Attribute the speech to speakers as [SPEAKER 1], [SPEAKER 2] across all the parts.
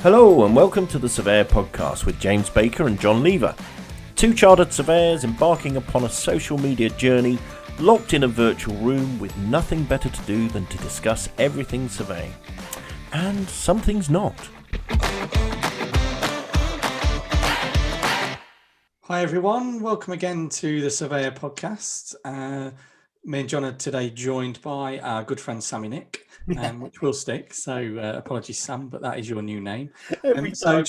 [SPEAKER 1] Hello and welcome to the SurveYOUR podcast with James Baker and John Lever. Two chartered surveyors embarking upon a social media journey, locked in a virtual room with nothing better to do than to discuss everything surveying. And some things not.
[SPEAKER 2] Hi everyone, welcome again to the SurveYOUR podcast. Me and John are today joined by our good friend Sammy Nick, which will stick. So apologies, Sam, but that is your new name.
[SPEAKER 3] Every time.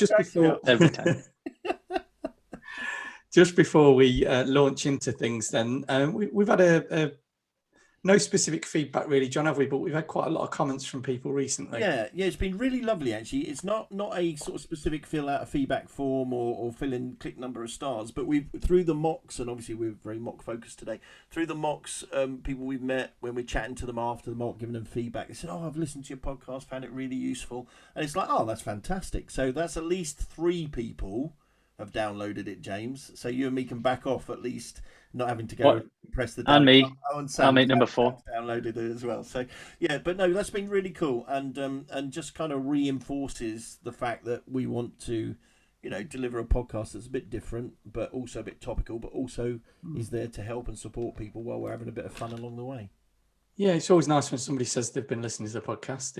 [SPEAKER 2] Just before we launch into things, then we've had no specific feedback really, John, have we? But we've had quite a lot of comments from people recently.
[SPEAKER 3] Yeah, it's been really lovely actually. It's not a sort of specific fill out a feedback form or fill in click number of stars, but we've through the mocks, and obviously we're very mock focused today. Through the mocks, people we've met when we're chatting to them after the mock, giving them feedback, they said, "Oh, I've listened to your podcast, found it really useful," and it's like, "Oh, that's fantastic." So that's at least 3 people have downloaded it, James. So you and me can back off at least. Not having to go and press the down.
[SPEAKER 4] And me.
[SPEAKER 3] And Sam,
[SPEAKER 4] I'll make number 4.
[SPEAKER 3] Downloaded it as well. So yeah, but no, that's been really cool, and just kind of reinforces the fact that we want to, deliver a podcast that's a bit different, but also a bit topical, but also is there to help and support people while we're having a bit of fun along the way.
[SPEAKER 2] Yeah, it's always nice when somebody says they've been listening to the podcast.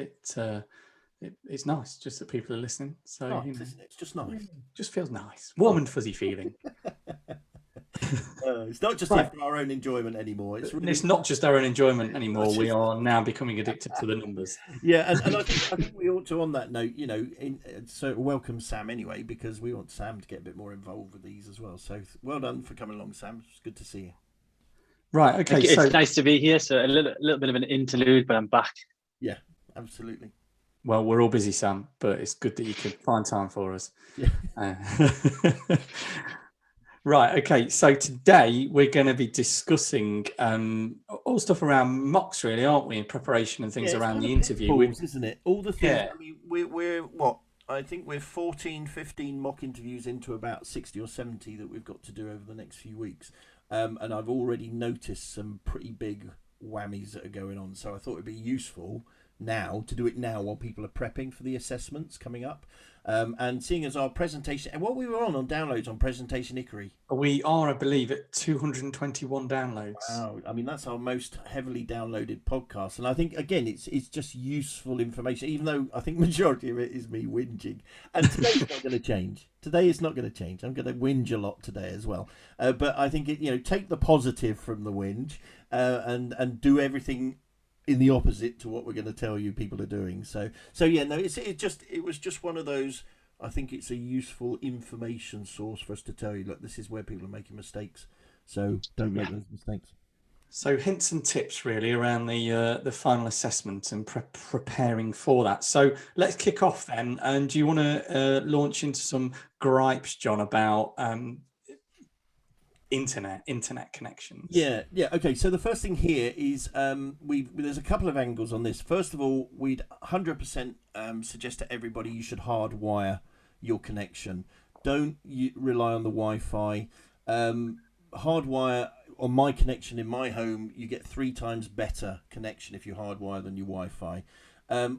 [SPEAKER 2] It's nice just that people are listening. So
[SPEAKER 3] it's just nice.
[SPEAKER 2] Just feels nice, warm and fuzzy feeling.
[SPEAKER 3] It's not just for our own enjoyment anymore.
[SPEAKER 2] It's not just our own enjoyment anymore. We are now becoming addicted to the numbers.
[SPEAKER 3] Yeah, and I think we ought to, on that note, so welcome Sam anyway, because we want Sam to get a bit more involved with these as well. So well done for coming along, Sam. It's good to see you.
[SPEAKER 2] Right. Okay.
[SPEAKER 4] It's nice to be here. So a little bit of an interlude, but I'm back.
[SPEAKER 3] Yeah, absolutely.
[SPEAKER 2] Well, we're all busy, Sam, but it's good that you could find time for us.
[SPEAKER 3] Yeah.
[SPEAKER 2] Right. Okay. So today we're going to be discussing all stuff around mocks, really, aren't we? In preparation and things around the interview,
[SPEAKER 3] isn't it? All the things. Yeah. I mean, we're what? I think we're 14, 15 mock interviews into about 60 or 70 that we've got to do over the next few weeks, and I've already noticed some pretty big whammies that are going on. So I thought it'd be useful now to do it now while people are prepping for the assessments coming up. And seeing as our presentation, and what we were on downloads on Presentation Hickory.
[SPEAKER 2] We are, I believe, at 221 downloads.
[SPEAKER 3] Wow. I mean, that's our most heavily downloaded podcast. And I think, again, it's just useful information, even though I think majority of it is me whinging. And today's not going to change. Today is not going to change. I'm going to whinge a lot today as well. But I think, take the positive from the whinge and do everything in the opposite to what we're going to tell you people are doing. So yeah, no, it was just one of those. I think it's a useful information source for us to tell you, look, this is where people are making mistakes, so don't make those mistakes.
[SPEAKER 2] So hints and tips really around the final assessment and preparing for that. So let's kick off then. And do you want to launch into some gripes, John, about internet connections?
[SPEAKER 3] Yeah. Okay. So the first thing here is there's a couple of angles on this. First of all, we'd 100% suggest to everybody you should hardwire your connection. Don't rely on the Wi-Fi. Hardwire on my connection in my home. You get 3 times better connection if you hardwire than your Wi-Fi.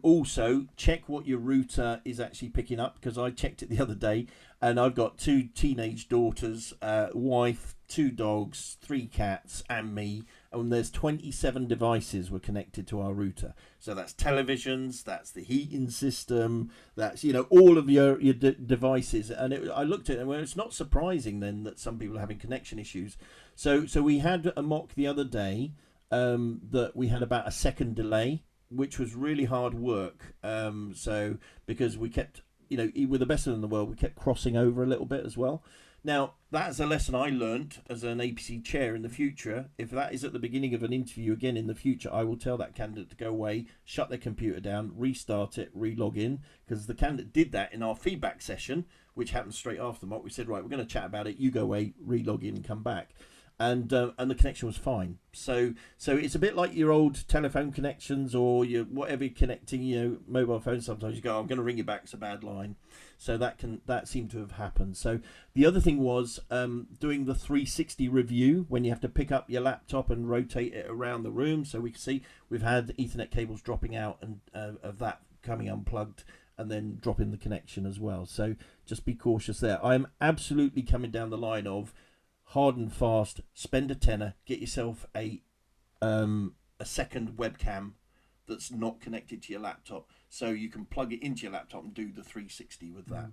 [SPEAKER 3] Also, check what your router is actually picking up, because I checked it the other day, and I've got 2 teenage daughters, wife, 2 dogs, 3 cats, and me, and there's 27 devices were connected to our router. So that's televisions, that's the heating system, that's all of your devices. And I looked at it, and it's not surprising then that some people are having connection issues. So we had a mock the other day that we had about a second delay, which was really hard work. So because we kept, with the best of them in the world, we kept crossing over a little bit as well. Now, that's a lesson I learned as an APC chair in the future. If that is at the beginning of an interview again in the future, I will tell that candidate to go away, shut their computer down, restart it, re-log in, because the candidate did that in our feedback session, which happened straight after the mock. We said, right, we're going to chat about it. You go away, re-log in and come back. and the connection was fine. So it's a bit like your old telephone connections or your whatever you're connecting, mobile phones. Sometimes you go, I'm going to ring you back, it's a bad line. So that seemed to have happened. So the other thing was doing the 360 review when you have to pick up your laptop and rotate it around the room. So we can see we've had Ethernet cables dropping out and of that coming unplugged and then dropping the connection as well. So just be cautious there. I'm absolutely coming down the line of hard and fast, spend a tenner, get yourself a second webcam that's not connected to your laptop, so you can plug it into your laptop and do the 360 with that.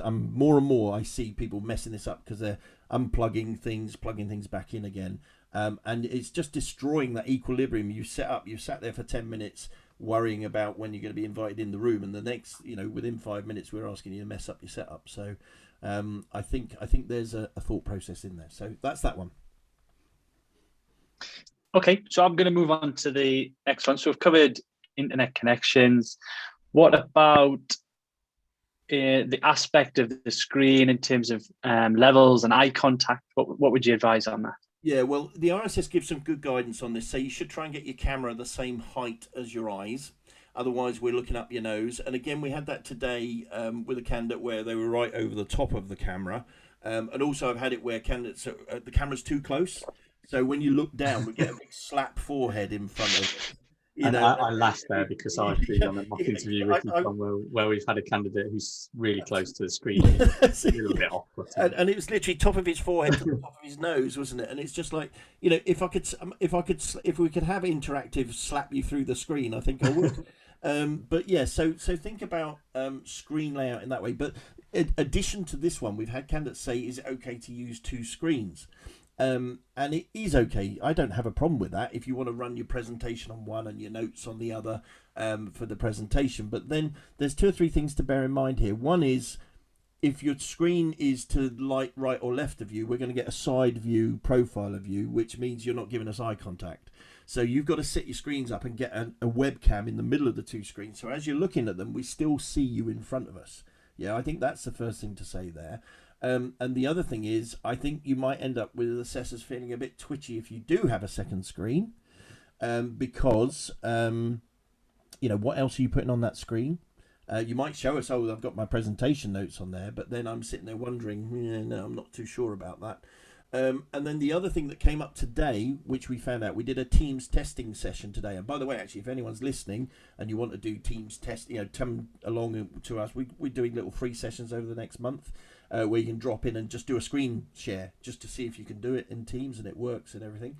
[SPEAKER 3] More and more I see people messing this up because they're unplugging things, plugging things back in again, and it's just destroying that equilibrium you set up. You sat there for 10 minutes worrying about when you're going to be invited in the room, and the next, within 5 minutes we're asking you to mess up your setup. So I think there's a thought process in there. So that's that one.
[SPEAKER 4] Okay, so I'm going to move on to the next one. So we've covered internet connections. What about the aspect of the screen in terms of levels and eye contact? What would you advise on that?
[SPEAKER 3] Yeah, well, the RSS gives some good guidance on this. So you should try and get your camera the same height as your eyes. Otherwise, we're looking up your nose. And again, we had that today with a candidate where they were right over the top of the camera. And also I've had it where candidates, the camera's too close. So when you look down, we get a big slap forehead in front of it.
[SPEAKER 2] I laughed there because I've been on a mock interview with you where we've had a candidate who's really close to the screen. It's a little bit awkward.
[SPEAKER 3] And it was literally top of his forehead to the top of his nose, wasn't it? And it's just like, if we could have interactive slap you through the screen, I think I would. But yeah, so think about screen layout in that way. But in addition to this one, we've had candidates say, is it okay to use 2 screens? And it is okay. I don't have a problem with that if you want to run your presentation on one and your notes on the other for the presentation. But then there's 2 or 3 things to bear in mind here. One is, if your screen is to right or left of you, we're going to get a side view profile of you, which means you're not giving us eye contact. So you've got to set your screens up and get a webcam in the middle of the 2 screens. So as you're looking at them, we still see you in front of us. Yeah, I think that's the first thing to say there. And the other thing is, I think you might end up with assessors feeling a bit twitchy if you do have a second screen, because, what else are you putting on that screen? You might show us, I've got my presentation notes on there, but then I'm sitting there wondering, no, I'm not too sure about that. And then the other thing that came up today, which we found out, we did a Teams testing session today. And by the way, actually, if anyone's listening and you want to do Teams test, come along to us. We're doing little free sessions over the next month where you can drop in and just do a screen share just to see if you can do it in Teams and it works and everything.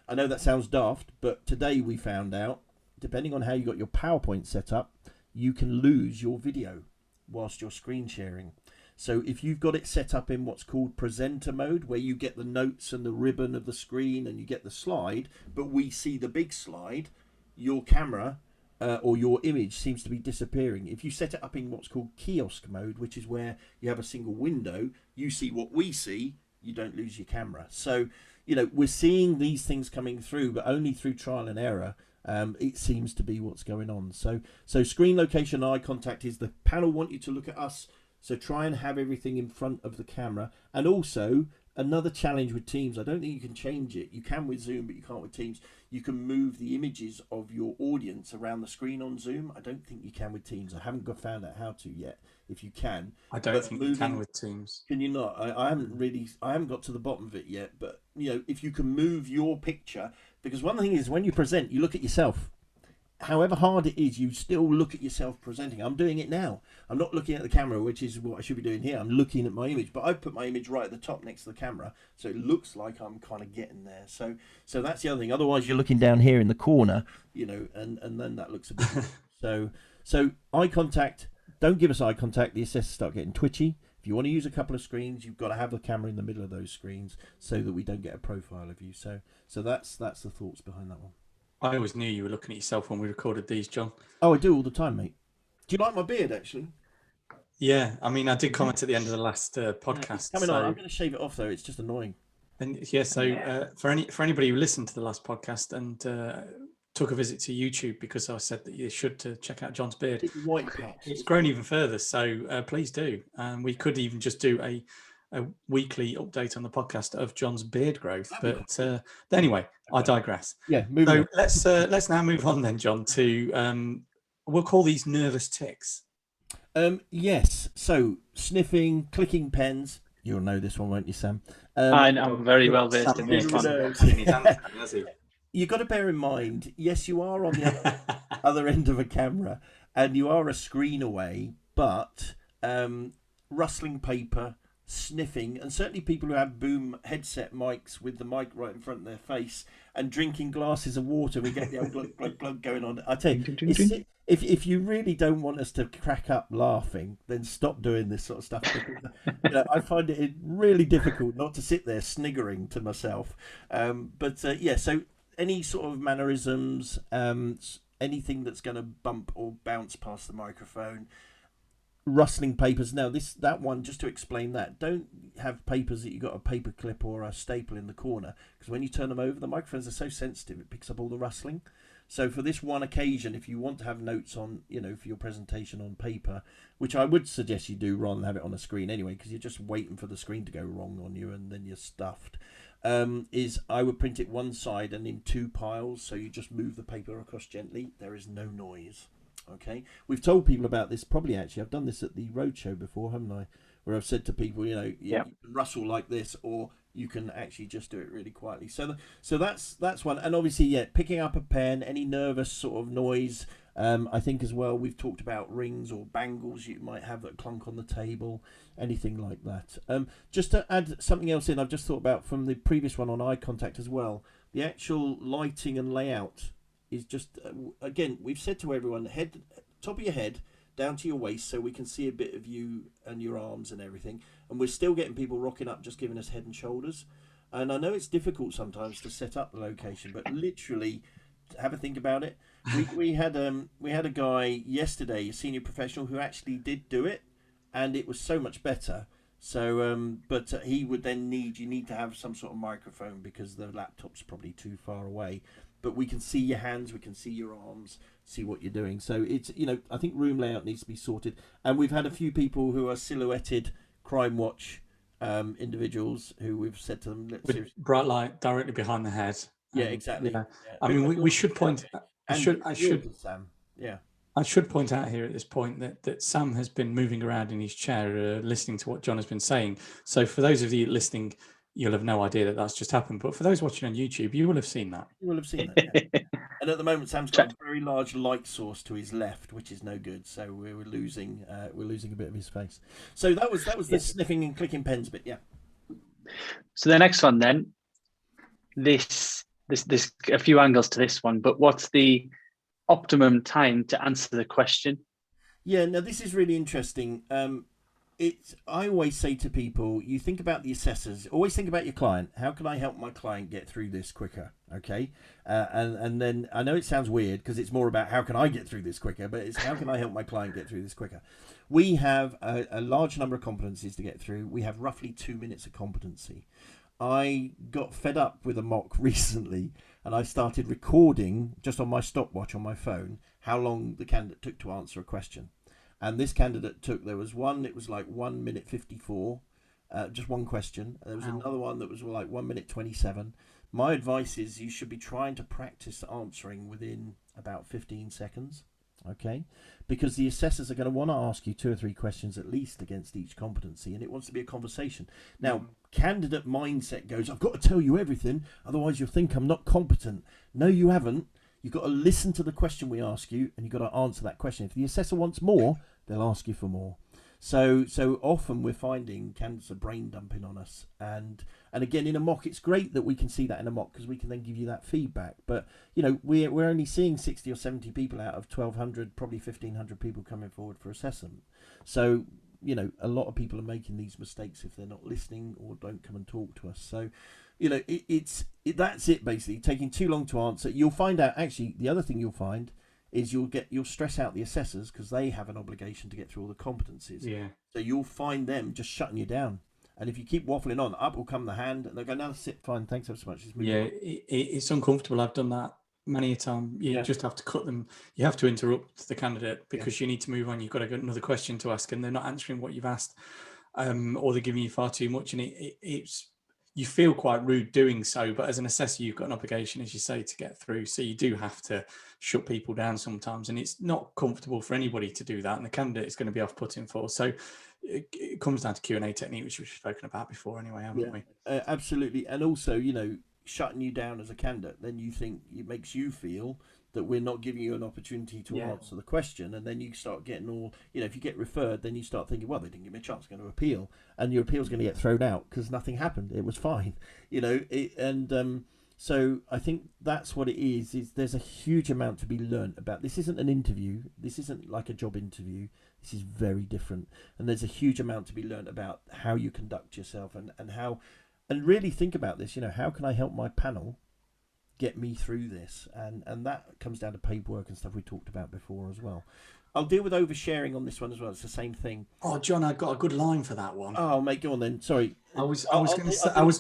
[SPEAKER 3] I know that sounds daft, but today we found out, depending on how you got your PowerPoint set up, you can lose your video whilst you're screen sharing. So if you've got it set up in what's called presenter mode, where you get the notes and the ribbon of the screen and you get the slide, but we see the big slide, your camera or your image seems to be disappearing. If you set it up in what's called kiosk mode, which is where you have a single window, you see what we see, you don't lose your camera. So, we're seeing these things coming through, but only through trial and error. It seems to be what's going on. So screen location, eye contact is the panel want you to look at us. So try and have everything in front of the camera. And also another challenge with Teams, I don't think you can change it. You can with Zoom, but you can't with Teams. You can move the images of your audience around the screen on Zoom. I don't think you can with Teams. I haven't found out how to yet. If you can,
[SPEAKER 2] I don't think you can with Teams.
[SPEAKER 3] Can you not? I haven't got to the bottom of it yet. But if you can move your picture, because one thing is when you present, you look at yourself. However hard it is, you still look at yourself presenting. I'm doing it now. I'm not looking at the camera, which is what I should be doing here. I'm looking at my image, but I've put my image right at the top next to the camera, so it looks like I'm kind of getting there. So that's the other thing. Otherwise, you're looking down here in the corner, and then that looks a bit. So eye contact. Don't give us eye contact. The assessors start getting twitchy. If you want to use a couple of screens, you've got to have the camera in the middle of those screens so that we don't get a profile of you. So that's the thoughts behind that one.
[SPEAKER 2] I always knew you were looking at yourself when we recorded these, John.
[SPEAKER 3] Oh, I do all the time, mate. Do you like my beard, actually?
[SPEAKER 2] Yeah, I mean, I did comment at the end of the last podcast.
[SPEAKER 3] Coming on, I'm going to shave it off, though. It's just annoying.
[SPEAKER 2] And yeah, so for anybody who listened to the last podcast and took a visit to YouTube, because I said that you should check out John's beard.
[SPEAKER 3] It's white patch.
[SPEAKER 2] It's grown even further, so please do. And we could even just do a weekly update on the podcast of Jon's beard growth. But anyway, I digress.
[SPEAKER 3] Yeah, moving on.
[SPEAKER 2] Let's now move on then, Jon, to we'll call these nervous tics.
[SPEAKER 3] Yes. So sniffing, clicking pens. You'll know this one, won't you, Sam?
[SPEAKER 4] I'm very well versed in this one.
[SPEAKER 3] You've got to bear in mind, yes, you are on the other end of a camera and you are a screen away, but rustling paper, sniffing, and certainly people who have boom headset mics with the mic right in front of their face and drinking glasses of water, we get the old glug, glug, glug going on. I tell you, if you really don't want us to crack up laughing, then stop doing this sort of stuff. Because, I find it really difficult not to sit there sniggering to myself. So any sort of mannerisms, anything that's going to bump or bounce past the microphone, rustling papers. Now that one, just to explain that, don't have papers that you got a paper clip or a staple in the corner, because when you turn them over, the microphones are so sensitive it picks up all the rustling. So for this one occasion, if you want to have notes on, for your presentation on paper, which I would suggest you do rather than have it on a screen anyway, because you're just waiting for the screen to go wrong on you and then you're stuffed, is I would print it one side and in two piles, so you just move the paper across gently. There is no noise. Okay, we've told people about this. Probably actually, I've done this at the roadshow before, haven't I? Where I've said to people, you can rustle like this, or you can actually just do it really quietly. So that's one. And obviously, picking up a pen, any nervous sort of noise. I think as well, we've talked about rings or bangles you might have that clunk on the table, anything like that. Just to add something else in, I've just thought about from the previous one on eye contact as well. The actual lighting and layout is just, again, we've said to everyone, top of your head down to your waist, so we can see a bit of you and your arms and everything. And we're still getting people rocking up, just giving us head and shoulders. And I know it's difficult sometimes to set up the location, but literally have a think about it. We had a guy yesterday, a senior professional, who actually did do it, and it was so much better. So, but he would then you need to have some sort of microphone because the laptop's probably too far away. But we can see your hands, we can see your arms, see what you're doing. So it's, I think room layout needs to be sorted. And we've had a few people who are silhouetted Crime Watch individuals who we've said to them,
[SPEAKER 2] with bright light directly behind the head.
[SPEAKER 3] Yeah, exactly.
[SPEAKER 2] Yeah. I mean, we should point. I should point out here at this point that Sam has been moving around in his chair, listening to what Jon has been saying. So for those of you listening, you'll have no idea that that's just happened. But for those watching on YouTube, you will have seen that.
[SPEAKER 3] You will have seen that. Yeah. And at the moment, Sam's got a very large light source to his left, which is no good. So we're losing a bit of his face. So that was the sniffing and clicking pens bit. Yeah.
[SPEAKER 4] So the next one then, this a few angles to this one, but what's the optimum time to answer the question?
[SPEAKER 3] Yeah. Now this is really interesting. I always say to people, you think about the assessors, always think about your client. How can I help my client get through this quicker? Okay. And then I know it sounds weird because it's more about how can I get through this quicker, but it's how can I help my client get through this quicker? We have a large number of competencies to get through. We have roughly 2 minutes of competency. I got fed up with a mock recently and I started recording just on my stopwatch on my phone how long the candidate took to answer a question. And this candidate it was like 1 minute 54, just one question. There was another one that was like 1 minute 27. My advice is you should be trying to practice answering within about 15 seconds, okay? Because the assessors are going to want to ask you 2 or 3 questions at least against each competency, and it wants to be a conversation. Now, candidate mindset goes, I've got to tell you everything, otherwise you'll think I'm not competent. No, you haven't. You've got to listen to the question we ask you, and you've got to answer that question. If the assessor wants more, they'll ask you for more. So often we're finding candidates are brain dumping on us. And again, in a mock, it's great that we can see that in a mock because we can then give you that feedback. But, we're only seeing 60 or 70 people out of 1,200, probably 1,500 people coming forward for assessment. So, a lot of people are making these mistakes if they're not listening or don't come and talk to us. So, that's it basically. Taking too long to answer. You'll find out, actually, the other thing you'll find is you'll stress out the assessors because they have an obligation to get through all the competencies.
[SPEAKER 2] Yeah.
[SPEAKER 3] So you'll find them just shutting you down. And if you keep waffling on, up will come the hand and they'll go, no, sit, fine, thanks ever so much.
[SPEAKER 2] It's uncomfortable. I've done that many a time. You just have to cut them. You have to interrupt the candidate because you need to move on. You've got to get another question to ask and they're not answering what you've asked. or they're giving you far too much, and it's you feel quite rude doing so. But as an assessor, you've got an obligation, as you say, to get through. So you do have to shut people down sometimes, and it's not comfortable for anybody to do that, and the candidate is going to be off-putting for. So it comes down to Q&A technique, which we've spoken about before anyway, haven't we?
[SPEAKER 3] Absolutely. And also, you know, shutting you down as a candidate, then you think it makes you feel that we're not giving you an opportunity to answer the question, and then you start getting all, you know, if you get referred, then you start thinking, well, they didn't give me a chance, I'm going to appeal, and your appeal's going to get thrown out because nothing happened, it was fine, you know. So I think that's what it is there's a huge amount to be learnt about. This isn't an interview, this isn't like a job interview, this is very different, and there's a huge amount to be learnt about how you conduct yourself, and really think about this, you know, how can I help my panel get me through this, and that comes down to paperwork and stuff we talked about before as well. I'll deal with oversharing on this one as well. It's the same thing.
[SPEAKER 2] Oh, John, I've got a good line for that one.
[SPEAKER 3] Oh, mate, go on then. Sorry.
[SPEAKER 2] I was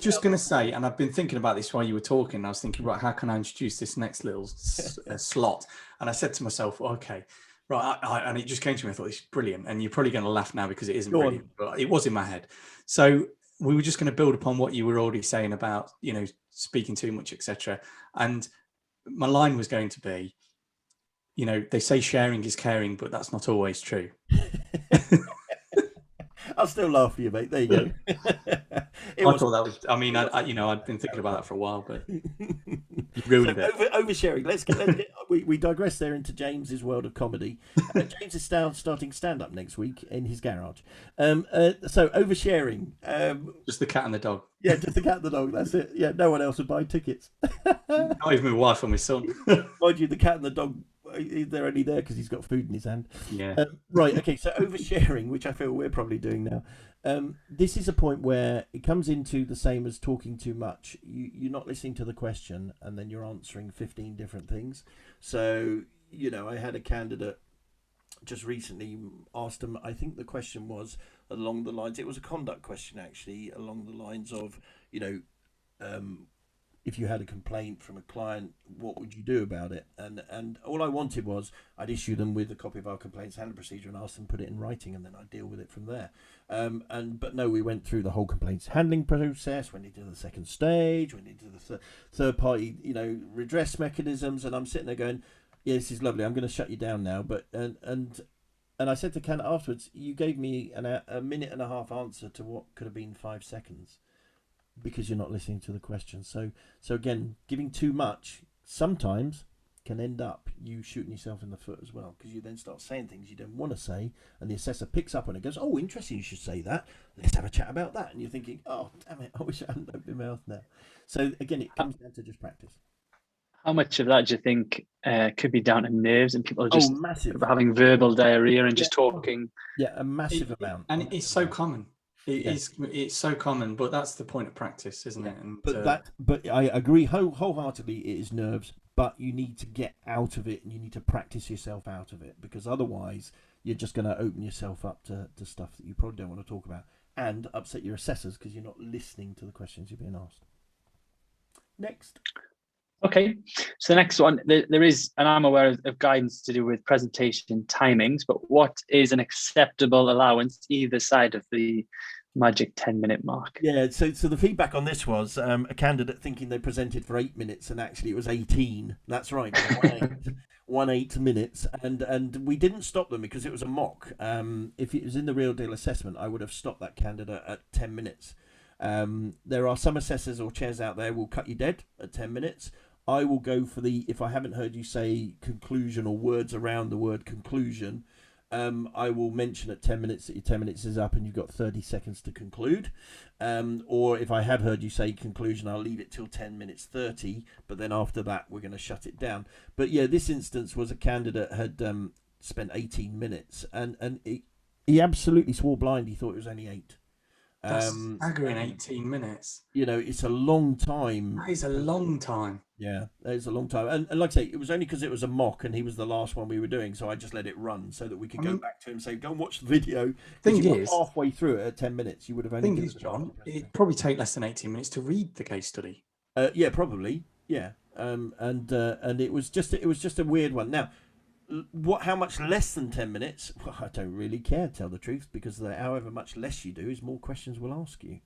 [SPEAKER 2] just going to say, and I've been thinking about this while you were talking. I was thinking, right, how can I introduce this next little slot? And I said to myself, okay, right, and it just came to me. I thought, this is brilliant. And you're probably going to laugh now because it isn't brilliant, but it was in my head. So we were just going to build upon what you were already saying about, you know, speaking too much, etc. And my line was going to be, you know, they say sharing is caring, but that's not always true.
[SPEAKER 3] I'll still laugh for you, mate. There you go.
[SPEAKER 2] I thought that was, I mean, I'd been thinking about that for a while, but you ruined it.
[SPEAKER 3] Oversharing. Let's get we digress there into James's world of comedy. James is starting stand-up next week in his garage. So oversharing.
[SPEAKER 2] Just the cat and the dog.
[SPEAKER 3] Yeah, just the cat and the dog. That's it. Yeah, no one else would buy tickets.
[SPEAKER 2] Not even my wife or my son.
[SPEAKER 3] Mind you, the cat and the dog, they're only there because he's got food in his hand.
[SPEAKER 2] Yeah.
[SPEAKER 3] Right. Okay. So oversharing, which I feel we're probably doing now. This is a point where it comes into the same as talking too much. You're not listening to the question, and then you're answering 15 different things. So, you know, I had a candidate just recently asked him, I think the question was along the lines, it was a conduct question actually, along the lines of, you know, if you had a complaint from a client, what would you do about it? And all I wanted was I'd issue them with a copy of our complaints handling procedure and ask them to put it in writing, and then I'd deal with it from there. But no, we went through the whole complaints handling process, when they did the second stage, when they did the third party, you know, redress mechanisms, and I'm sitting there going, yeah, this is lovely, I'm going to shut you down now. But and I said to Ken afterwards, you gave me a minute and a half answer to what could have been 5 seconds, because you're not listening to the question. So again, giving too much sometimes can end up you shooting yourself in the foot as well, because you then start saying things you don't want to say, and the assessor picks up on it, goes, oh, interesting, you should say that, let's have a chat about that, and you're thinking, oh, damn it, I wish I hadn't opened my mouth now. So again, it comes down to just practice.
[SPEAKER 4] How much of that do you think could be down to nerves and people are just
[SPEAKER 3] massive.
[SPEAKER 4] having verbal diarrhea and just talking?
[SPEAKER 3] Yeah, a massive amount.
[SPEAKER 2] And it's so common. It's so common, but that's the point of practice, isn't it? And,
[SPEAKER 3] but I agree wholeheartedly, it is nerves, but you need to get out of it, and you need to practice yourself out of it, because otherwise you're just going to open yourself up to stuff that you probably don't want to talk about, and upset your assessors because you're not listening to the questions you're being asked. Next.
[SPEAKER 4] Okay, so the next one, there is, and I'm aware of guidance to do with presentation timings, but what is an acceptable allowance either side of the magic 10-minute mark?
[SPEAKER 3] Yeah, so the feedback on this was a candidate thinking they presented for 8 minutes and actually it was 18. That's right, 18 minutes, and we didn't stop them because it was a mock. If it was in the real deal assessment, I would have stopped that candidate at 10 minutes. There are some assessors or chairs out there who will cut you dead at 10 minutes. I will go for if I haven't heard you say conclusion or words around the word conclusion, I will mention at 10 minutes that your 10 minutes is up and you've got 30 seconds to conclude. Or if I have heard you say conclusion, I'll leave it till 10 minutes 30, but then after that, we're going to shut it down. But yeah, this instance was a candidate had spent 18 minutes and he absolutely swore blind. He thought it was only 8.
[SPEAKER 2] That's staggering, 18 minutes.
[SPEAKER 3] You know, it's a long time.
[SPEAKER 2] That is a long time.
[SPEAKER 3] Yeah, that is a long time. And like I say, it was only because it was a mock and he was the last one we were doing, so I just let it run so that we could go back to him and say, go and watch the video.
[SPEAKER 2] Thing is,
[SPEAKER 3] halfway through it at 10 minutes, you would have only...
[SPEAKER 2] Thing is, John, it'd probably take less than 18 minutes to read the case study.
[SPEAKER 3] Yeah, probably. Yeah. And it was just a weird one. Now, How much less than 10 minutes? Well, I don't really care, to tell the truth, because however much less you do is more questions we'll ask you.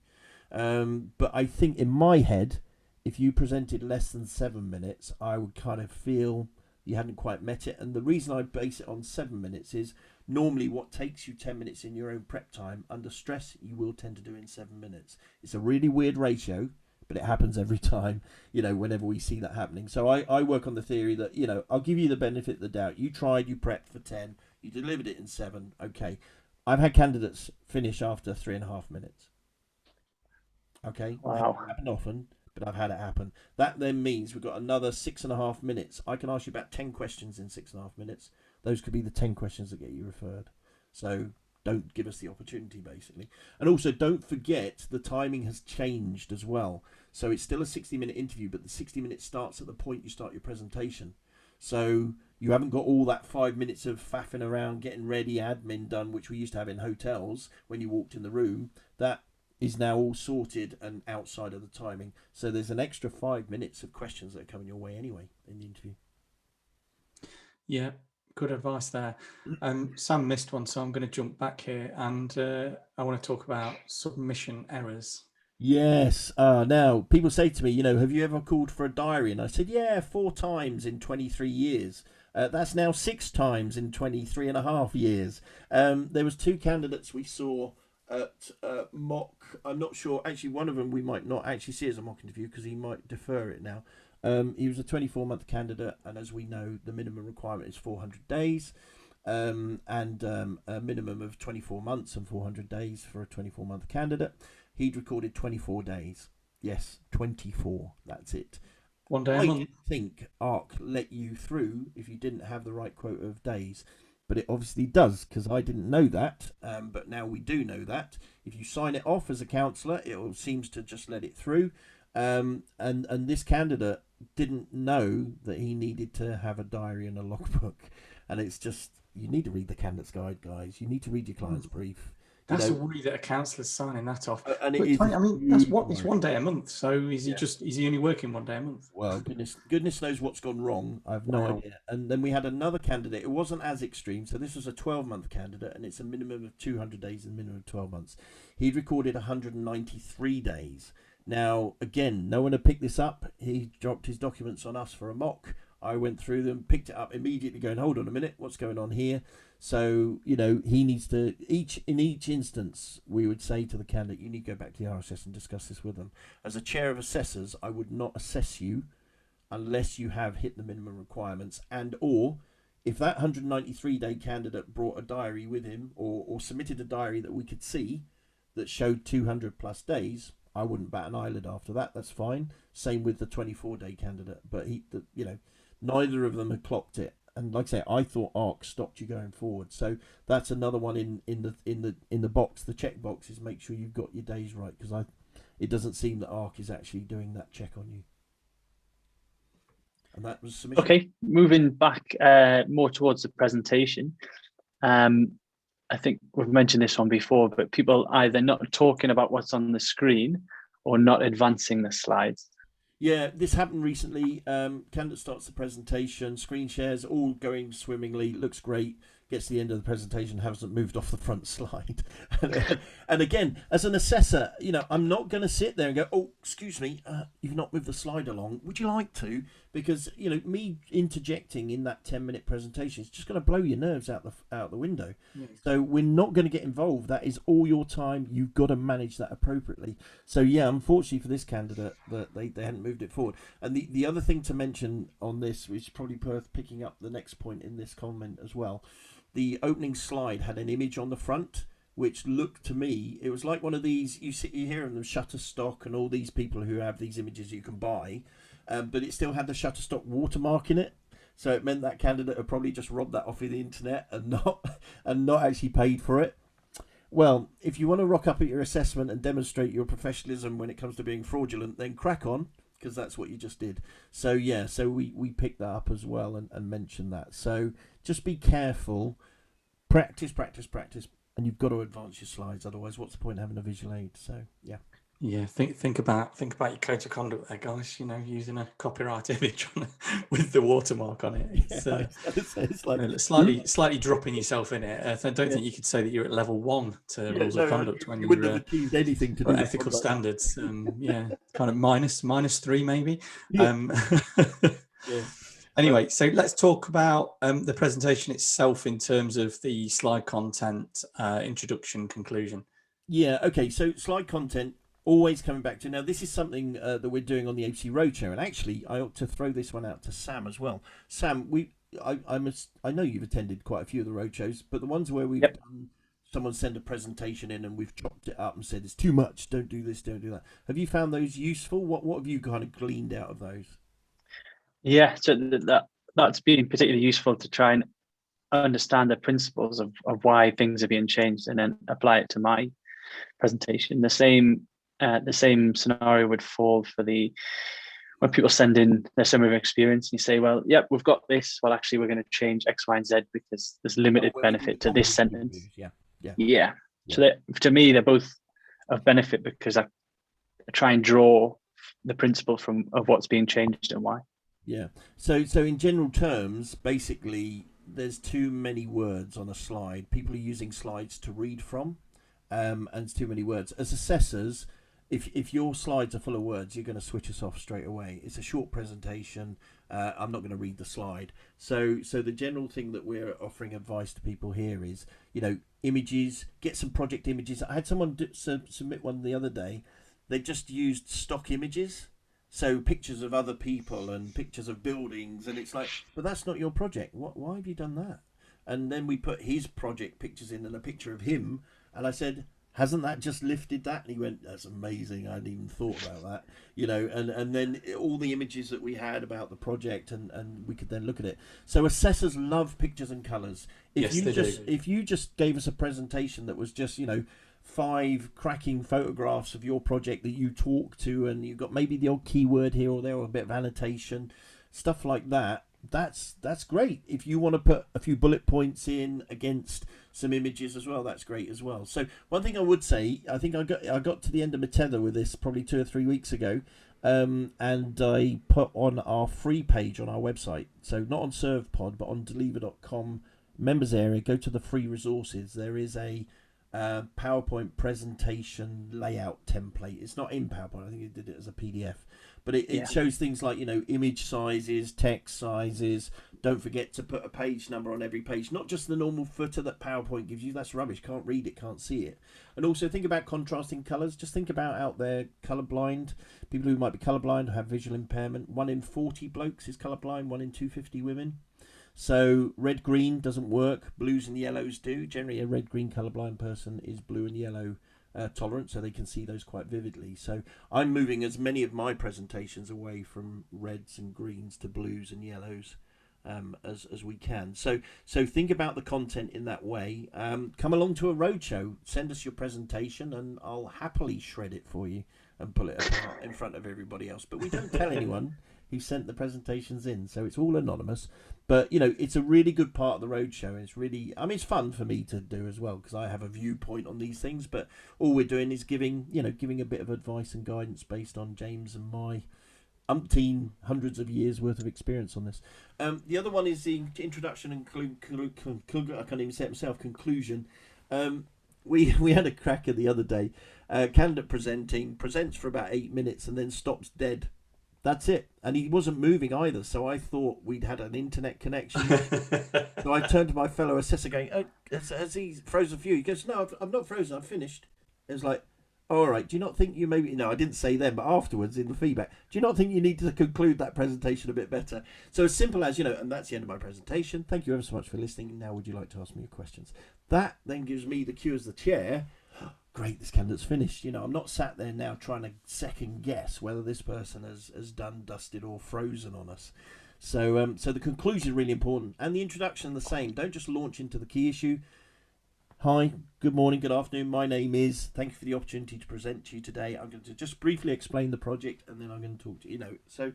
[SPEAKER 3] But I think in my head, if you presented less than 7 minutes, I would kind of feel you hadn't quite met it. And the reason I base it on 7 minutes is normally what takes you 10 minutes in your own prep time, under stress, you will tend to do in 7 minutes. It's a really weird ratio, but it happens every time, whenever we see that happening. So I work on the theory that, I'll give you the benefit of the doubt. You tried, you prepped for 10, you delivered it in 7. Okay. I've had candidates finish after 3.5 minutes. Okay.
[SPEAKER 4] Wow.
[SPEAKER 3] It hasn't happened often, but I've had it happen. That then means we've got another 6.5 minutes. I can ask you about 10 questions in 6.5 minutes. Those could be the 10 questions that get you referred. So don't give us the opportunity, basically. And also, don't forget the timing has changed as well. So it's still a 60-minute interview, but the 60 minutes starts at the point you start your presentation. So you haven't got all that 5 minutes of faffing around, getting ready, admin done, which we used to have in hotels when you walked in the room. That is now all sorted and outside of the timing. So there's an extra 5 minutes of questions that are coming your way anyway in the interview.
[SPEAKER 2] Yeah, good advice there. Sam missed one, so I'm going to jump back here, and I want to talk about submission errors.
[SPEAKER 3] Yes. Now, people say to me, have you ever called for a diary? And I said, yeah, 4 times in 23 years. That's now 6 times in 23.5 years. There was 2 candidates we saw at mock. I'm not sure. Actually, one of them we might not actually see as a mock interview because he might defer it now. He was a 24-month candidate, and as we know, the minimum requirement is 400 days. And a minimum of 24 months and 400 days for a 24-month candidate. He'd recorded 24 days. Yes, 24. That's it.
[SPEAKER 2] One day a
[SPEAKER 3] I
[SPEAKER 2] month.
[SPEAKER 3] didn't think ARC let you through if you didn't have the right quota of days. But it obviously does, because I didn't know that. But now we do know that. If you sign it off as a counsellor, it seems to just let it through. And this candidate didn't know that he needed to have a diary and a logbook. And it's just, you need to read the candidate's guide, guys. You need to read your client's brief.
[SPEAKER 2] That's a worry that a counsellor's signing that off.
[SPEAKER 3] And
[SPEAKER 2] But
[SPEAKER 3] it is.
[SPEAKER 2] that's what it's 1 day a month. So is he only working 1 day a month?
[SPEAKER 3] Well, goodness knows what's gone wrong. I've no idea. And then we had another candidate. It wasn't as extreme. So this was a 12-month candidate, and it's a minimum of 200 days and a minimum of 12 months. He'd recorded 193 days. Now, again, no one had picked this up. He dropped his documents on us for a mock. I went through them, picked it up immediately, going, hold on a minute, what's going on here? So, he needs to, in each instance, we would say to the candidate, you need to go back to the RSS and discuss this with them. As a chair of assessors, I would not assess you unless you have hit the minimum requirements, and or if that 193-day candidate brought a diary with him or submitted a diary that we could see that showed 200 plus days, I wouldn't bat an eyelid after that. That's fine. Same with the 24-day candidate, but neither of them had clocked it. And like I say, I thought ARC stopped you going forward. So that's another one in the box. The check box is make sure you've got your days right, because it doesn't seem that ARC is actually doing that check on you. And that was submission.
[SPEAKER 4] Okay, moving back more towards the presentation. I think we've mentioned this one before, but people either not talking about what's on the screen or not advancing the slides.
[SPEAKER 3] Yeah, this happened recently. Candidate starts the presentation, screen shares, all going swimmingly, looks great, gets to the end of the presentation, hasn't moved off the front slide. And again, as an assessor, I'm not going to sit there and go, oh, excuse me, you've not moved the slide along. Would you like to? Because, me interjecting in that 10-minute presentation is just going to blow your nerves out the window. Yeah. So we're not going to get involved. That is all your time. You've got to manage that appropriately. So, yeah, unfortunately for this candidate, that they hadn't moved it forward. And the other thing to mention on this, which is probably worth picking up the next point in this comment as well, the opening slide had an image on the front, which looked to me, it was like one of these, you hear them, Shutterstock and all these people who have these images you can buy, but it still had the Shutterstock watermark in it. So it meant that candidate had probably just robbed that off of the internet and not actually paid for it. Well, if you want to rock up at your assessment and demonstrate your professionalism when it comes to being fraudulent, then crack on, because that's what you just did. So yeah, so we picked that up as well and mentioned that. So just be careful, practice, and you've got to advance your slides. Otherwise, what's the point of having a visual aid? So yeah.
[SPEAKER 2] Yeah, think about your code of conduct there, guys. You know, using a copyright image with the watermark on it. It's,
[SPEAKER 3] Yeah, I was gonna say, it's like
[SPEAKER 2] slightly dropping yourself in it. I don't
[SPEAKER 3] yeah,
[SPEAKER 2] think you could say that you're at level 1 to
[SPEAKER 3] yeah,
[SPEAKER 2] rules of conduct when
[SPEAKER 3] you wouldn't have
[SPEAKER 2] you're
[SPEAKER 3] achieved anything to do
[SPEAKER 2] or
[SPEAKER 3] that
[SPEAKER 2] ethical
[SPEAKER 3] one like that.
[SPEAKER 2] standards. Yeah, kind of -3 maybe.
[SPEAKER 3] Yeah,
[SPEAKER 2] Um,
[SPEAKER 3] yeah.
[SPEAKER 2] Anyway, so let's talk about the presentation itself in terms of the slide content, introduction, conclusion.
[SPEAKER 3] Yeah, okay. So slide content, always coming back to now. This is something that we're doing on the APC Roadshow, and actually, I ought to throw this one out to Sam as well. Sam, I know you've attended quite a few of the roadshows, but the ones where we've
[SPEAKER 4] Yep.
[SPEAKER 3] done someone send a presentation in and we've chopped it up and said it's too much, don't do this, don't do that. Have you found those useful? What have you kind of gleaned out of those?
[SPEAKER 4] Yeah, so that's been particularly useful to try and understand the principles of why things are being changed and then apply it to my presentation. The same scenario would fall for when people send in their summary of experience and you say, well, yep, we've got this. Well, actually, we're going to change X, Y, and Z because there's limited benefit to this sentence. Yeah. So to me, they're both of benefit because I try and draw the principle of what's being changed and why.
[SPEAKER 3] Yeah. So in general terms, basically, there's too many words on a slide. People are using slides to read from, and it's too many words. As assessors, if your slides are full of words, you're going to switch us off straight away. It's a short presentation. I'm not going to read the slide. So the general thing that we're offering advice to people here is, images. Get some project images. I had someone submit one the other day. They just used stock images. So pictures of other people and pictures of buildings, and it's like, but that's not your project. Why have you done that? And then we put his project pictures in and a picture of him, and I said, hasn't that just lifted that? And he went, that's amazing. I hadn't even thought about that, and then all the images that we had about the project, and we could then look at it. So assessors love pictures and colours. If you just gave us a presentation that was just, 5 cracking photographs of your project that you talk to, and you've got maybe the odd keyword here or there or a bit of annotation, stuff like that, that's great. If you want to put a few bullet points in against some images as well, that's great as well. So one thing I would say, I think I got to the end of my tether with this probably 2 or 3 weeks ago, and I put on our free page on our website, so not on SurvePod but on deliver.com members area, go to the free resources. There is a PowerPoint presentation layout template. It's not in PowerPoint, I think it did it as a PDF, but it shows things like image sizes, text sizes. Don't forget to put a page number on every page, not just the normal footer that PowerPoint gives you. That's rubbish, can't read it, can't see it. And also think about contrasting colors. Just think about out there colorblind people who might be colorblind or have visual impairment. 1 in 40 blokes is colorblind, 1 in 250 women. So red green doesn't work, blues and yellows do. Generally a red green colorblind person is blue and yellow tolerant, so they can see those quite vividly. So I'm moving as many of my presentations away from reds and greens to blues and yellows as we can. So think about the content in that way. Come along to a roadshow, send us your presentation, and I'll happily shred it for you and pull it apart in front of everybody else. But we don't tell anyone who sent the presentations in, so it's all anonymous. But it's a really good part of the roadshow, and it's really, it's fun for me to do as well because I have a viewpoint on these things. But all we're doing is giving a bit of advice and guidance based on James and my hundreds of years worth of experience on this. The other one is the introduction and I can't even say it myself. Conclusion. We had a cracker the other day. Candidate presents for about 8 minutes and then stops dead. That's it. And he wasn't moving either, so I thought we'd had an internet connection. So I turned to my fellow assessor going, oh, has he frozen for you? He goes, no, I'm not frozen, I've finished. It was like, all right, do you not think you maybe... No, I didn't say then, but afterwards in the feedback, do you not think you need to conclude that presentation a bit better? So as simple as, and that's the end of my presentation. Thank you ever so much for listening. Now would you like to ask me your questions? That then gives me the cue as the chair. Great, this candidate's finished. I'm not sat there now trying to second guess whether this person has done, dusted or frozen on us. So the conclusion is really important, and the introduction the same. Don't just launch into the key issue. Hi, good morning, good afternoon. My name is. Thank you for the opportunity to present to you today. I'm going to just briefly explain the project, and then I'm going to talk to you. So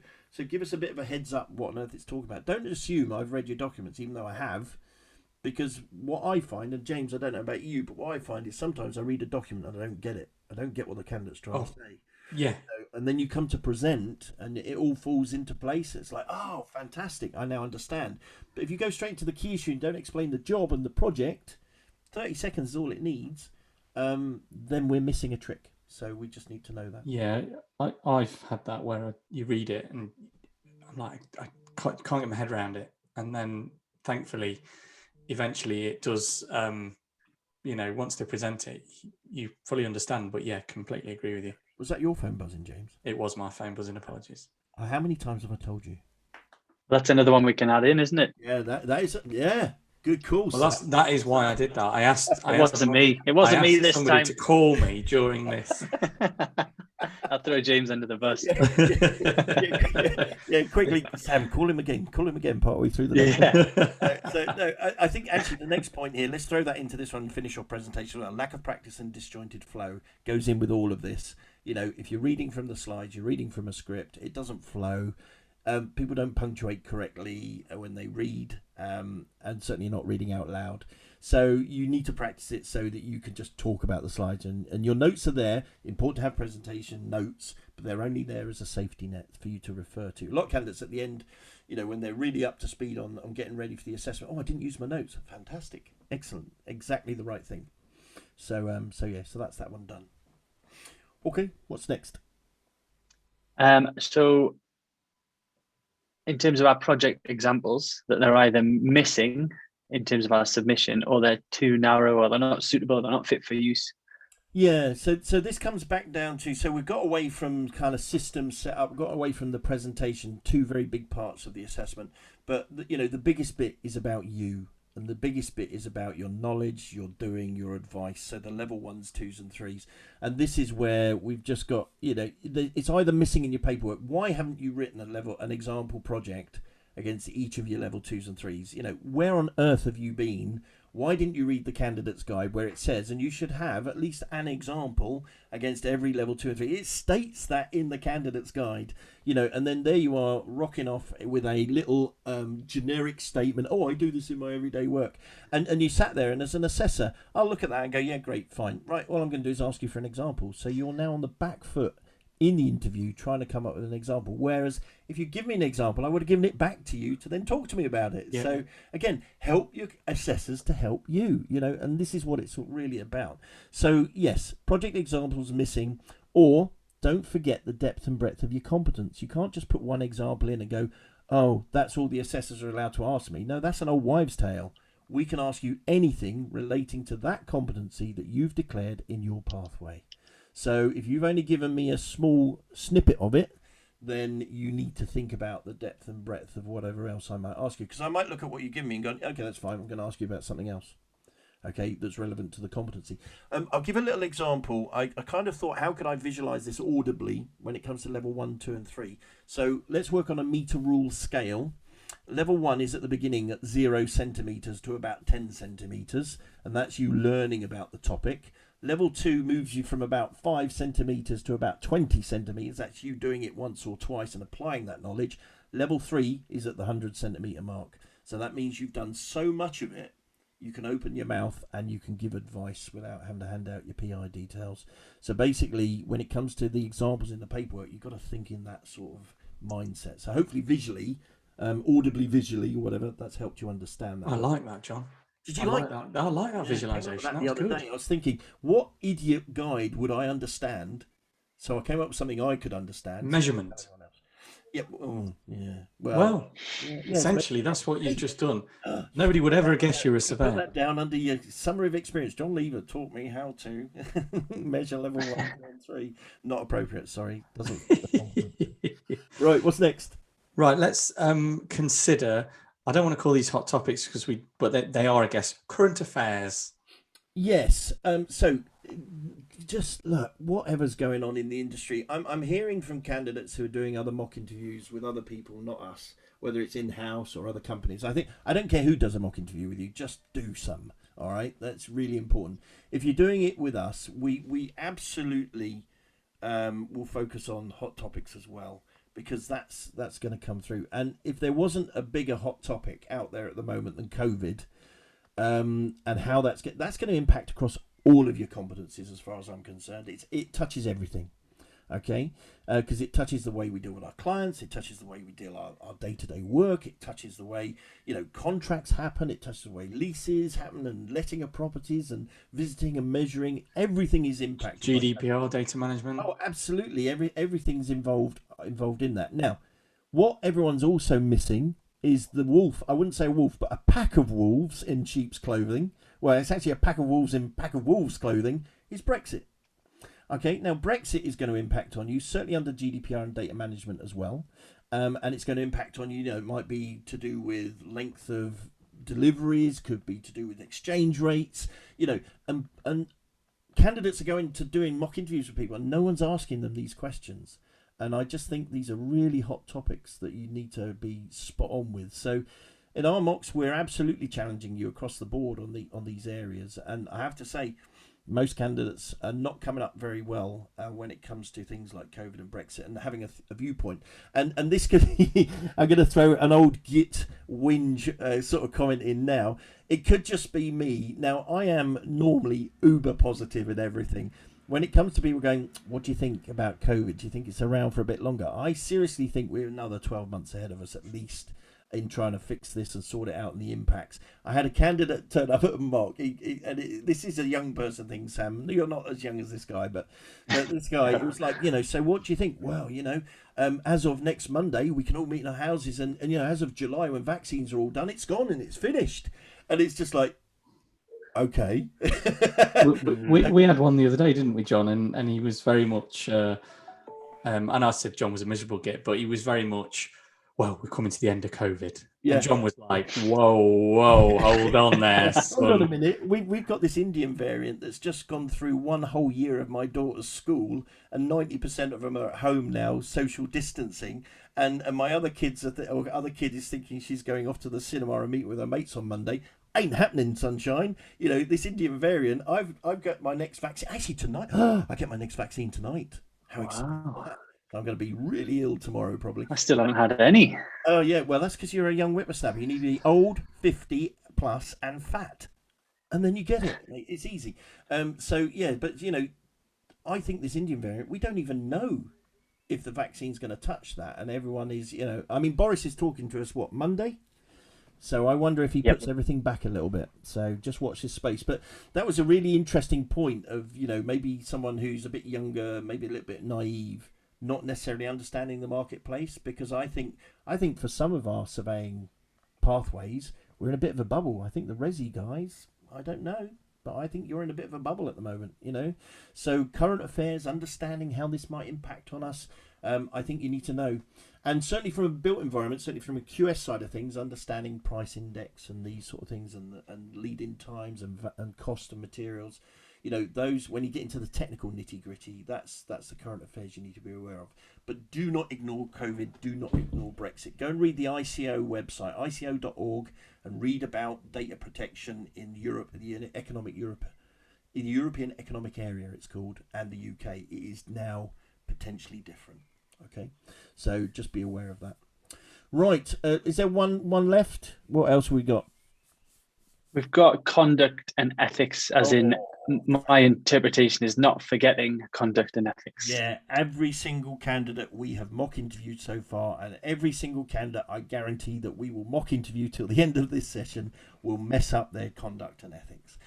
[SPEAKER 3] give us a bit of a heads up what on earth it's talking about. Don't assume I've read your documents, even though I have. Because what I find, and James, I don't know about you, but what I find is sometimes I read a document and I don't get it. I don't get what the candidate's trying to say.
[SPEAKER 2] Yeah.
[SPEAKER 3] And then you come to present and it all falls into place. It's like, oh, fantastic, I now understand. But if you go straight to the key issue and don't explain the job and the project, 30 seconds is all it needs, then we're missing a trick. So we just need to know that.
[SPEAKER 2] Yeah, I've had that where you read it and I'm like, I can't get my head around it. And then thankfully, eventually it does, once they present it, you fully understand. But yeah, completely agree with you.
[SPEAKER 3] Was that your phone buzzing, James?
[SPEAKER 2] It was my phone buzzing, apologies.
[SPEAKER 3] How many times have I told you?
[SPEAKER 4] That's another one we can add in, isn't it?
[SPEAKER 3] Yeah, that is, yeah. Good call.
[SPEAKER 2] Well, that is why I did that. I asked.
[SPEAKER 4] It wasn't me. It wasn't me this time.
[SPEAKER 2] To call me during this.
[SPEAKER 4] I'll throw James under the bus.
[SPEAKER 3] Yeah, quickly, Sam, call him again. Call him again partway through the
[SPEAKER 4] Yeah.
[SPEAKER 3] I think actually the next point here, let's throw that into this one and finish your presentation. A lack of practice and disjointed flow goes in with all of this. If you're reading from the slides, you're reading from a script, it doesn't flow. People don't punctuate correctly when they read, and certainly not reading out loud. So you need to practice it so that you can just talk about the slides. And your notes are there. Important to have presentation notes, but they're only there as a safety net for you to refer to. A lot of candidates at the end, when they're really up to speed on getting ready for the assessment, I didn't use my notes. Fantastic. Excellent. Exactly the right thing. So that's that one done. Okay, what's next?
[SPEAKER 4] So in terms of our project examples, that they're either missing in terms of our submission, or they're too narrow, or they're not suitable, they're not fit for use.
[SPEAKER 3] Yeah, so this comes back down to, so we've got away from kind of system setup, got away from the presentation, two very big parts of the assessment. But the biggest bit is about you, and the biggest bit is about your knowledge, your doing, your advice. So the level 1s, 2s and 3s. And this is where we've just got, it's either missing in your paperwork. Why haven't you written an example project against each of your level 2s and 3s? Where on earth have you been? Why didn't you read the candidate's guide where it says, and you should have at least an example against every level 2 and 3. It states that in the candidate's guide, and then there you are rocking off with a little generic statement. Oh, I do this in my everyday work. And you sat there, and as an assessor, I'll look at that and go, yeah, great, fine. Right, all I'm going to do is ask you for an example. So you're now on the back foot in the interview trying to come up with an example, whereas if you give me an example, I would have given it back to you to then talk to me about it. Yeah. So again, help your assessors to help you, and this is what it's really about. So yes, project examples missing, or don't forget the depth and breadth of your competence. You can't just put one example in and go, oh, that's all the assessors are allowed to ask me. No, that's an old wives' tale. We can ask you anything relating to that competency that you've declared in your pathway. So if you've only given me a small snippet of it, then you need to think about the depth and breadth of whatever else I might ask you. Because I might look at what you give me and go, okay, that's fine. I'm going to ask you about something else, okay, that's relevant to the competency. I'll give a little example. I kind of thought, how could I visualize this audibly when it comes to level 1, 2, and 3? So let's work on a meter rule scale. Level 1 is at the beginning at 0 centimeters to about 10 centimeters, and that's you learning about the topic. Level 2 moves you from about 5 centimeters to about 20 centimeters. That's you doing it once or twice and applying that knowledge. Level 3 is at the 100 centimeter mark. So that means you've done so much of it, you can open your mouth and you can give advice without having to hand out your PI details. So basically, when it comes to the examples in the paperwork, you've got to think in that sort of mindset. So hopefully visually, audibly, visually, or whatever, that's helped you understand that.
[SPEAKER 2] I like that, John.
[SPEAKER 3] Did you like
[SPEAKER 2] that? I like that visualization.
[SPEAKER 3] That the other day, I was thinking, what idiot guide would I understand? So I came up with something I could understand.
[SPEAKER 2] Measurement.
[SPEAKER 3] Yeah. Oh, yeah.
[SPEAKER 2] Well, essentially, that's what you've just done. Nobody would ever guess you were a surveyor.
[SPEAKER 3] Put that down under your summary of experience. John Lever taught me how to measure level 1, 2, and 3. Not appropriate. Sorry. Doesn't. Right. What's next?
[SPEAKER 2] Right. Let's consider. I don't want to call these hot topics but they are, I guess, current affairs.
[SPEAKER 3] Yes. So just look, whatever's going on in the industry, I'm hearing from candidates who are doing other mock interviews with other people, not us, whether it's in-house or other companies. I don't care who does a mock interview with you, just do some. All right. That's really important. If you're doing it with us, we absolutely will focus on hot topics as well, because that's going to come through. And if there wasn't a bigger hot topic out there at the moment than COVID, and how that's going to impact across all of your competencies as far as I'm concerned. It touches everything. Okay, because it touches the way we deal with our clients, it touches the way we deal our day-to-day work, it touches the way, contracts happen, it touches the way leases happen and letting of properties and visiting and measuring. Everything is impacted.
[SPEAKER 2] GDPR, data management.
[SPEAKER 3] Oh, absolutely. Everything's involved in that. Now, what everyone's also missing is the wolf. I wouldn't say a wolf, but a pack of wolves in sheep's clothing. Well, it's actually a pack of wolves in pack of wolves clothing. Is Brexit. Okay, now Brexit is going to impact on you, certainly under GDPR and data management as well. And it's going to impact on you, it might be to do with length of deliveries, could be to do with exchange rates, and candidates are going to doing mock interviews with people and no one's asking them these questions. And I just think these are really hot topics that you need to be spot on with. So in our mocks, we're absolutely challenging you across the board on these areas. And I have to say, most candidates are not coming up very well when it comes to things like COVID and Brexit and having a viewpoint. And this could be, I'm going to throw an old git whinge sort of comment in now. It could just be me. Now, I am normally uber positive in everything. When it comes to people going, what do you think about COVID? Do you think it's around for a bit longer? I seriously think we're another 12 months ahead of us at least in trying to fix this and sort it out and the impacts. I had a candidate turn up at a mock, this is a young person thing, Sam. You're not as young as this guy, but this guy, it was like, so what do you think? Well, as of next Monday, we can all meet in our houses, and as of July, when vaccines are all done, it's gone and it's finished. And it's just like, okay.
[SPEAKER 2] we had one the other day, didn't we, John? And he was very much, and I said John was a miserable git, but he was very much, well, we're coming to the end of COVID. Yeah. And John was like, whoa, hold on there.
[SPEAKER 3] Hold on a minute. We've got this Indian variant that's just gone through one whole year of my daughter's school, and 90% of them are at home now, social distancing. And my other kids other kid is thinking she's going off to the cinema and meet with her mates on Monday. Ain't happening, sunshine. This Indian variant. I've got my next vaccine. Actually, tonight, I get my next vaccine tonight. How exciting! I'm going to be really ill tomorrow, probably.
[SPEAKER 4] I still haven't had any.
[SPEAKER 3] Oh, yeah. Well, that's because you're a young whippersnapper. You need to be old, 50 plus, and fat. And then you get it. It's easy. So, yeah, but, I think this Indian variant, we don't even know if the vaccine's going to touch that. And everyone is, Boris is talking to us, Monday? So I wonder if he puts everything back a little bit. So just watch this space. But that was a really interesting point of, maybe someone who's a bit younger, maybe a little bit naive, not necessarily understanding the marketplace, because I think for some of our surveying pathways, we're in a bit of a bubble. I think the resi guys, I don't know, but I think you're in a bit of a bubble at the moment, So current affairs, understanding how this might impact on us, I think you need to know. And certainly from a built environment, certainly from a QS side of things, understanding price index and these sort of things, and lead-in times and cost of materials, those, when you get into the technical nitty-gritty, that's the current affairs you need to be aware of. But do not ignore COVID, do not ignore Brexit. Go and read the ICO website, ico.org, and read about data protection in Europe, in the European Economic Area, it's called, and the UK. It is now potentially different. Okay, so just be aware of that. Right, is there one left? What else have we got?
[SPEAKER 4] We've got conduct and ethics, as in my interpretation is not forgetting conduct and ethics.
[SPEAKER 3] Yeah, every single candidate we have mock interviewed so far, and every single candidate I guarantee that we will mock interview till the end of this session will mess up their conduct and ethics.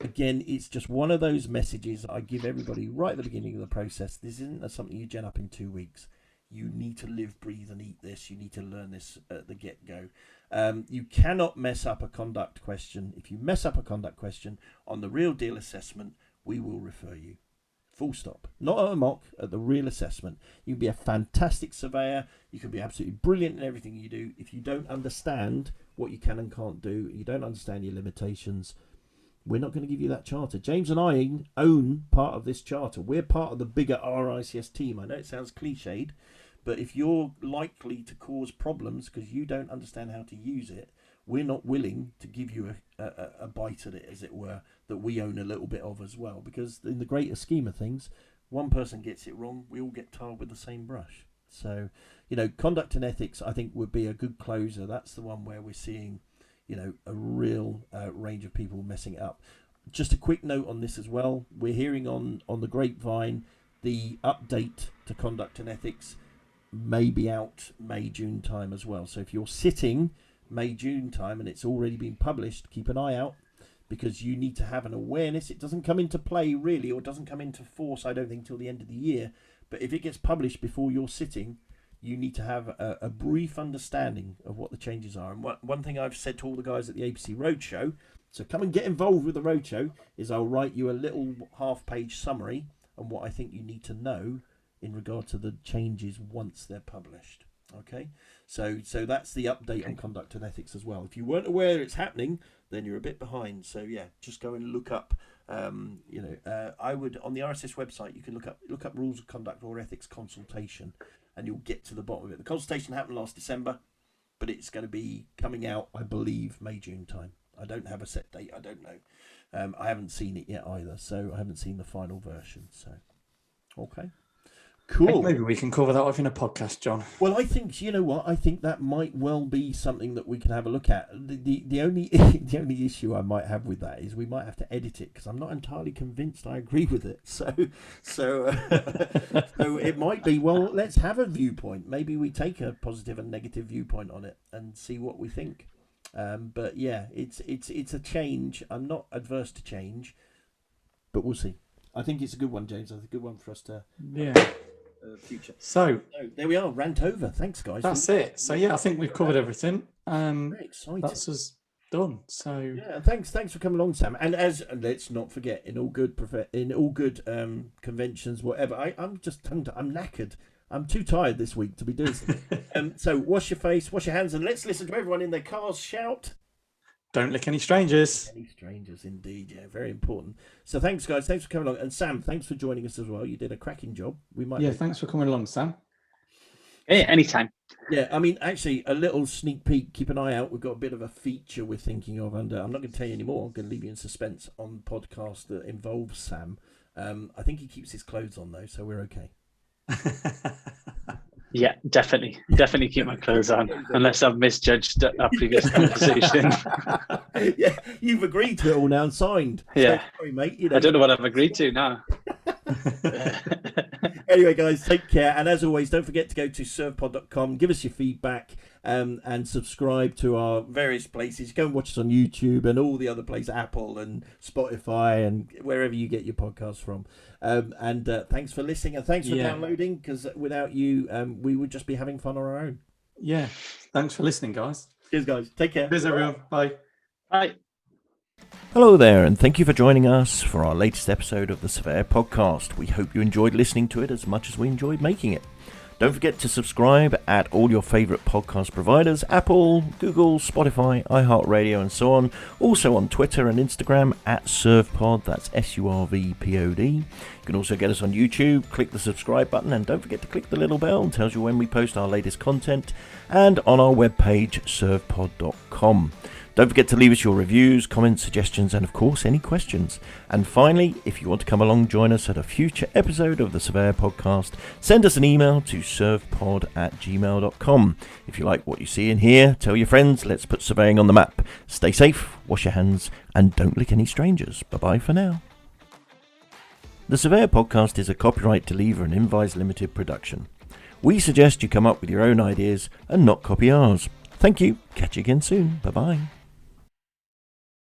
[SPEAKER 3] Again, it's just one of those messages I give everybody right at the beginning of the process. This isn't something you gen up in 2 weeks. You need to live, breathe, and eat this. You need to learn this at the get-go. You cannot mess up a conduct question. If you mess up a conduct question on the real deal assessment, we will refer you. Full stop. Not at a mock, at the real assessment. You can be a fantastic surveyor. You can be absolutely brilliant in everything you do. If you don't understand what you can and can't do, you don't understand your limitations, we're not going to give you that charter. James and I own part of this charter. We're part of the bigger RICS team. I know it sounds cliched, but if you're likely to cause problems because you don't understand how to use it, we're not willing to give you a bite at it, as it were, that we own a little bit of as well. Because in the greater scheme of things, one person gets it wrong, we all get tarred with the same brush. So, conduct and ethics, I think, would be a good closer. That's the one where we're seeing a real range of people messing it up. just a quick note on this as well. We're hearing on the grapevine the update to conduct and ethics may be out May, June time as well. So if you're sitting May, June time and it's already been published, keep an eye out, because you need to have an awareness. It doesn't come into play really, or doesn't come into force, I don't think, till the end of the year. But if it gets published before you're sitting, you need to have a brief understanding of what the changes are. And one thing I've said to all the guys at the APC Roadshow, so come and get involved with the Roadshow, is I'll write you a little half-page summary on what I think you need to know in regard to the changes once they're published. Okay, so that's the update on conduct and ethics as well. If you weren't aware it's happening, then you're a bit behind. So yeah, just go and look up. I would, on the RSS website, you can look up rules of conduct or ethics consultation, and you'll get to the bottom of it. The consultation happened last December, but it's going to be coming out, I believe, May, June time. I don't have a set date. I don't know. I haven't seen it yet either, so I haven't seen the final version. So, okay. Cool.
[SPEAKER 2] Maybe we can cover that off in a podcast, John.
[SPEAKER 3] Well, I think, you know what, I think that might well be something that we can have a look at. The only issue I might have with that is we might have to edit it, because I'm not entirely convinced I agree with it. So it might be, well, let's have a viewpoint. Maybe we take a positive and negative viewpoint on it and see what we think. But yeah, it's a change. I'm not adverse to change, but we'll see. I think it's a good one, James. It's a good one for us to future.
[SPEAKER 2] So
[SPEAKER 3] there we are. Rant over. Thanks, guys.
[SPEAKER 2] That's it. So yeah, I think we've covered everything.
[SPEAKER 3] Very exciting.
[SPEAKER 2] That's us done. So
[SPEAKER 3] yeah, thanks for coming along, Sam. And let's not forget, in all good conventions, whatever. I'm knackered. I'm too tired this week to be doing something. So wash your face, wash your hands, and let's listen to everyone in their cars shout.
[SPEAKER 2] Don't lick any strangers.
[SPEAKER 3] Any strangers, indeed. Yeah, very important. So thanks, guys. Thanks for coming along. And Sam, thanks for joining us as well. You did a cracking job.
[SPEAKER 2] Thanks for coming along, Sam.
[SPEAKER 4] Hey, anytime.
[SPEAKER 3] Yeah, I mean, actually, a little sneak peek. Keep an eye out. We've got a bit of a feature we're thinking of, and I'm not going to tell you anymore. I'm going to leave you in suspense on the podcast that involves Sam. I think he keeps his clothes on, though, so we're okay.
[SPEAKER 4] Yeah, definitely keep my clothes on, unless I've misjudged our previous conversation.
[SPEAKER 3] Yeah, you've agreed to it all now and signed.
[SPEAKER 4] Yeah,
[SPEAKER 3] so, sorry, mate.
[SPEAKER 4] I don't know what I've agreed to now.
[SPEAKER 3] Anyway, guys, take care, and as always, don't forget to go to survepod.com, give us your feedback, and subscribe to our various places. Go and watch us on YouTube and all the other places, Apple and Spotify and wherever you get your podcasts from. And thanks for listening, and thanks for downloading, because without you, we would just be having fun on our own.
[SPEAKER 2] Yeah, thanks for listening, guys.
[SPEAKER 3] Cheers, guys. Take care.
[SPEAKER 2] Cheers, everyone. Bye.
[SPEAKER 4] Bye.
[SPEAKER 1] Hello there, and thank you for joining us for our latest episode of the SurveYOUR podcast. We hope you enjoyed listening to it as much as we enjoyed making it. Don't forget to subscribe at all your favourite podcast providers: Apple, Google, Spotify, iHeartRadio, and so on. Also on Twitter and Instagram at SurvePod, that's SurvPod. You can also get us on YouTube. Click the subscribe button, and don't forget to click the little bell. It tells you when we post our latest content, and on our webpage, survepod.com. Don't forget to leave us your reviews, comments, suggestions, and of course any questions. And finally, if you want to come along, join us at a future episode of the SurveYOUR podcast, send us an email to survepod@gmail.com. If you like what you see and hear, tell your friends. Let's put surveying on the map. Stay safe, wash your hands, and don't lick any strangers. Bye-bye for now. The SurveYOUR podcast is a copyright Deliver and Invise Limited production. We suggest you come up with your own ideas and not copy ours. Thank you. Catch you again soon. Bye-bye.